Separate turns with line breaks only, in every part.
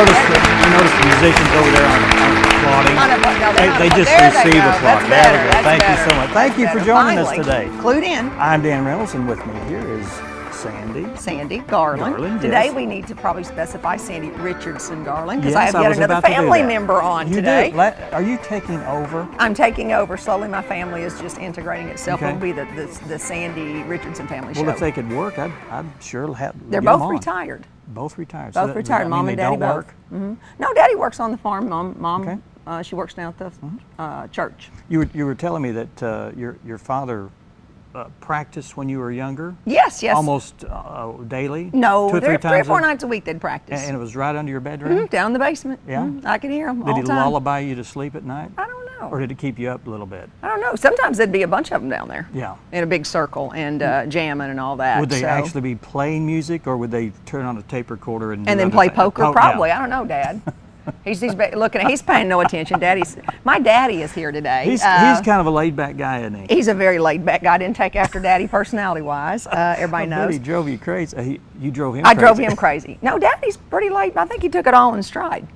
notice the musicians over there on applauding? They just receive applause. Thank you so much. Thank you for joining us today.
Clued in.
I'm Dan Reynolds, and with me here is Sandy
Garland. Today
yes.
we need to probably specify Sandy Richardson Garland because
Yes,
I have yet another family member on
you
today.
Do. Are you taking over?
I'm taking over slowly. My family is just integrating itself. It'll be the Sandy Richardson family show.
Well, if they could work, I'd sure have.
They're both retired.
Both retired.
Both retired. Mom and Daddy both. Mm-hmm. No, Daddy works on the farm. Mom. Okay. She works down at the church.
You were telling me that your father practiced when you were younger?
Yes.
Almost daily?
No,
2 or 3 times
3 or 4 nights a week they'd practice.
And it was right under your bedroom?
Down in the basement.
Yeah?
I could hear them all
the time.
the
Did he
time.
lullaby you to sleep at night?
I don't know.
Or did it keep you up a little bit?
I don't know. Sometimes there'd be a bunch of them down there.
Yeah.
In a big circle and jamming and all that.
Would they actually be playing music, or would they turn on a tape recorder and
then play poker? Probably. Yeah. I don't know, Dad. He's looking. He's paying no attention. My daddy is here today.
He's kind of a laid-back guy, isn't he?
He's a very laid-back guy. I didn't take after Daddy personality-wise. Everybody knows.
He drove you crazy. You drove him.
I drove him crazy. No, Daddy's pretty laid. I think he took it all in stride.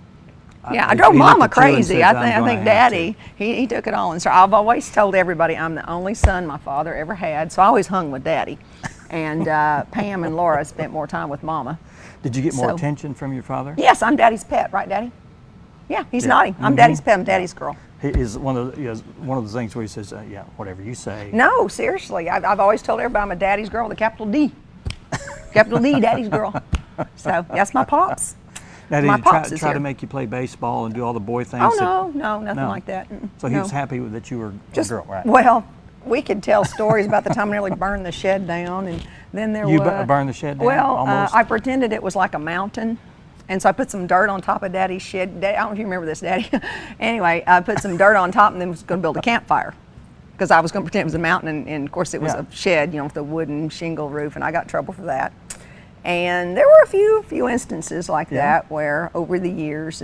Yeah, I drove Mama crazy. I think Daddy, he took it all in stride. I've always told everybody I'm the only son my father ever had, so I always hung with Daddy. And Pam and Laura spent more time with Mama.
Did you get more attention from your father?
Yes, I'm Daddy's pet, right, Daddy? Yeah, he's nodding. I'm Daddy's pet. I'm Daddy's girl.
He is one of the things where he says, "Yeah, whatever you say."
No, seriously, I've always told everybody I'm a Daddy's girl with a capital D, capital D, Daddy's girl. So that's my pops.
Now, did he try to make you play baseball and do all the boy things?
Oh no, nothing like that.
So he was happy that you were
just
a girl, right?
Well, we could tell stories about the time I nearly burned the shed down, and then there was.
You burned the shed down?
Well,
almost?
I pretended it was like a mountain, and so I put some dirt on top of Daddy's shed. I don't know if you remember this, Daddy. Anyway, I put some dirt on top, and then was going to build a campfire because I was going to pretend it was a mountain, and of course it was a shed, with a wooden shingle roof, and I got in trouble for that. And there were a few instances like that where over the years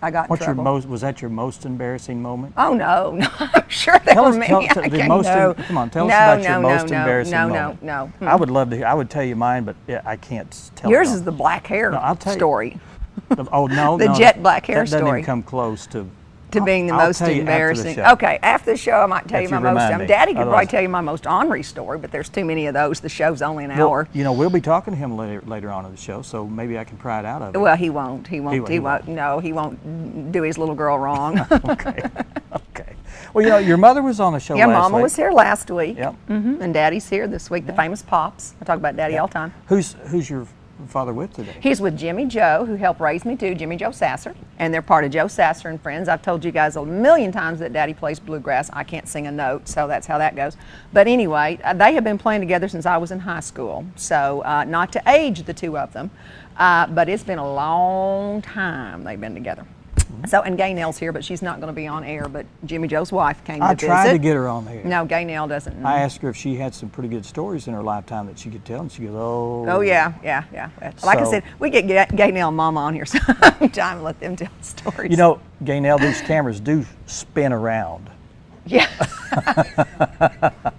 I got in trouble.
Was that your most embarrassing moment?
Oh no, I'm sure there were many.
Come on, tell us about your most embarrassing moment.
No.
I would love to hear. I would tell you mine, but I can't tell.
Yours is the black hair story.
Oh no,
the jet black hair
that doesn't
story.
Even come close to
being the most embarrassing. Okay, after the show I might tell you my most. Daddy could probably tell you my most ornery story, but there's too many of those. The show's only an hour.
We'll be talking to him later on in the show, so maybe I can pry it out of him.
Well, he won't. No, he won't do his little girl wrong.
Okay. Well, your mother was on the show last week.
Yeah, Mama was here last week.
Yep.
And Daddy's here this week, the famous Pops. I talk about Daddy all the time.
Who's your father with today?
He's with Jimmy Joe, who helped raise me too, Jimmy Joe Sasser, and they're part of Joe Sasser and Friends. I've told you guys a million times that Daddy plays bluegrass. I can't sing a note, so that's how that goes. But anyway, they have been playing together since I was in high school, so not to age the two of them, but it's been a long time they've been together. So, and Gaynell's here, but she's not going to be on air, but Jimmy Joe's wife came to visit.
I tried to get her on here.
No, Gaynell doesn't.
I asked her if she had some pretty good stories in her lifetime that she could tell, and she goes,
Oh, yeah. Like I said, we get Gaynell and Mama on here sometime and let them tell stories.
Gaynell, these cameras do spin around.
Yeah.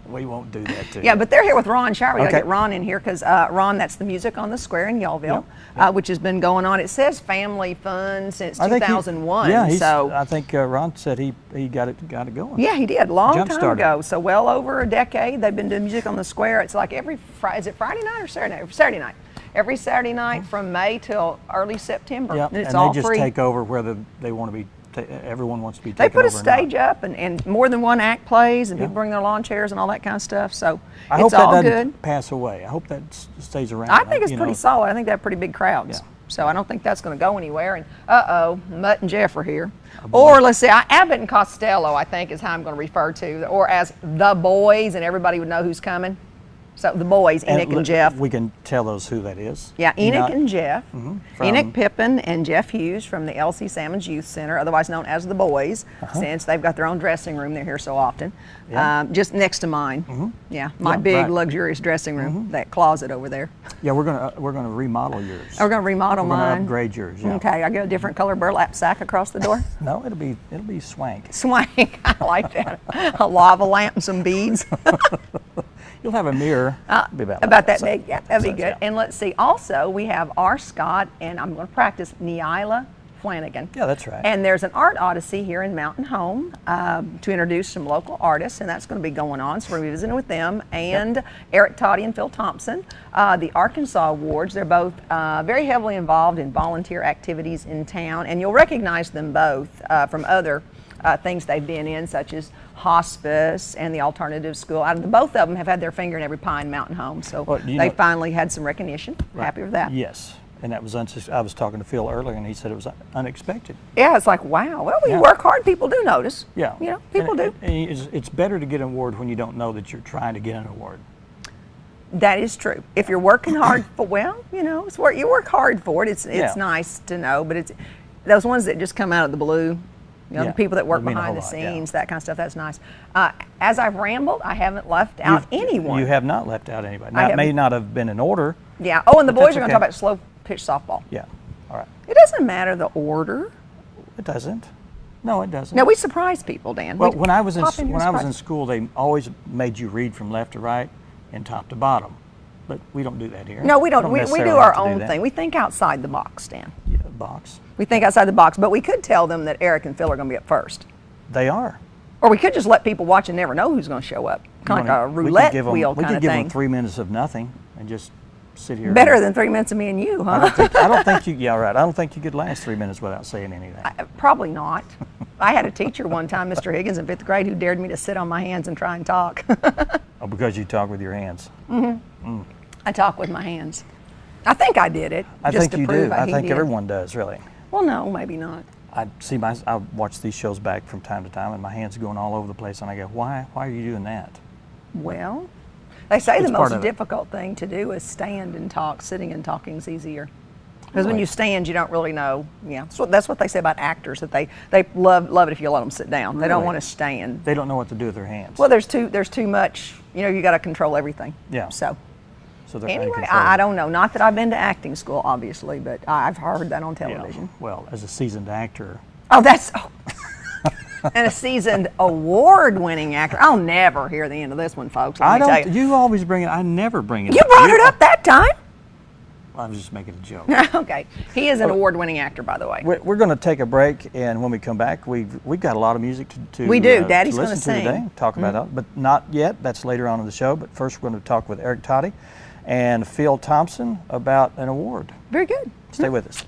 We won't do that to you.
Yeah, but they're here with Ron Shire. We got to get Ron in here because Ron, that's the music on the square in Yellville, which has been going on. It says family fun since 2001.
I think Ron said he got it going.
Yeah, he did, long time ago. So well over a decade, they've been doing music on the square. It's like is it Friday night or Saturday night? Saturday night. Every Saturday night from May till early September.
Yeah,
and it's
and
all
they just
free.
Take over whether they want to be. Everyone wants to be
They
taken over.
They put a stage up, and more than one act plays, and people bring their lawn chairs and all that kind of stuff. So
I hope that doesn't pass away. I hope that stays around.
I think it's pretty solid. I think they have pretty big crowds. Yeah. So I don't think that's going to go anywhere. And Mutt and Jeff are here. Or let's see, Abbott and Costello, I think, is how I'm going to refer to, or as the boys, and everybody would know who's coming. So the boys, Enoch and Jeff.
We can tell those who that is.
Yeah, Enoch and Jeff. Enoch Pippin and Jeff Hughes from the L.C. Salmons Youth Center, otherwise known as the boys, since they've got their own dressing room. They're here so often. Just next to mine. Yeah, my big luxurious dressing room, that closet over there.
Yeah, we're gonna remodel yours.
We're gonna remodel mine.
We're gonna upgrade yours. Yeah.
Okay, I get a different color burlap sack across the door.
No, it'll be swank.
Swank, I like that. A lava lamp and some beads.
You'll have a mirror. Be
about that big. Yeah, that'd be
size,
good.
yeah.
And let's see. Also, we have R. Scott, and I'm going to practice Nyila Flanagan.
Yeah, that's right.
And there's an art odyssey here in Mountain Home to introduce some local artists, and that's going to be going on. So we're going to be visiting with them and Eric Toddy and Phil Thompson. The Arkansas Awards, they're both very heavily involved in volunteer activities in town, and you'll recognize them both from other things they've been in, such as hospice and the alternative school. Both of them have had their finger in every pie in Mountain Home, so they finally had some recognition. Right. Happy with that.
Yes. And that was I was talking to Phil earlier, and he said it was unexpected.
Yeah, it's like, wow. Well, when you work hard, people do notice.
Yeah.
You know, people do.
It's better to get an award when you don't know that you're trying to get an award.
That is true. If you're working hard for, well, you know, it's what you work hard for it. It's nice to know, but it's those ones that just come out of the blue. You know, the people that work behind the scenes, that kind of stuff, that's nice. As I've rambled, I haven't left out anyone.
You have not left out anybody. Now, it may not have been in order.
Yeah. Oh, and the boys are going to talk about slow pitch softball.
Yeah. All right.
It doesn't matter the order.
It doesn't. No, it doesn't.
No, we surprise people, Dan.
Well, when I was in school, they always made you read from left to right and top to bottom. But we don't do that here.
No, we don't. We do our own thing. We think outside the box, Dan.
Yeah, box.
We think outside the box, but we could tell them that Eric and Phil are going to be up first.
They are.
Or we could just let people watch and never know who's going to show up. Kind of like a roulette wheel kind of thing.
We could give them 3 minutes of nothing and just sit here.
Better than 3 minutes of me and you, huh?
I don't think you. Yeah, right. I don't think you could last 3 minutes without saying anything.
Probably not. I had a teacher one time, Mr. Higgins, in 5th grade, who dared me to sit on my hands and try and talk.
Oh, because you talk with your hands.
I talk with my hands. I think I did it.
I think you do. I think everyone does, really.
Well, no, maybe not.
I watch these shows back from time to time, and my hands are going all over the place, and I go, why are you doing that?
Well, they say the most difficult thing to do is stand and talk. Sitting and talking is easier. Because when you stand, you don't really know. Yeah, so that's what they say about actors, that they love it if you let them sit down. They don't want to stand.
They don't know what to do with their hands.
Well, there's too much. You know, you got to control everything.
Yeah.
So anyway,
anyway,
I don't know. Not that I've been to acting school, obviously, but I've heard that on television.
Yeah. Well, as a seasoned actor.
Oh, and a seasoned award-winning actor. I'll never hear the end of this one, folks. Let me tell you.
You always bring it. I never bring it.
You brought it up that time.
I was just making a joke.
Okay. He is an award-winning actor, by the way.
We're going to take a break, and when we come back, we've got a lot of music to
we do. Daddy's going to
sing today. Talk about that, but not yet. That's later on in the show. But first, we're going to talk with Eric Toddy and Phil Thompson about an award.
Very good.
Stay with us.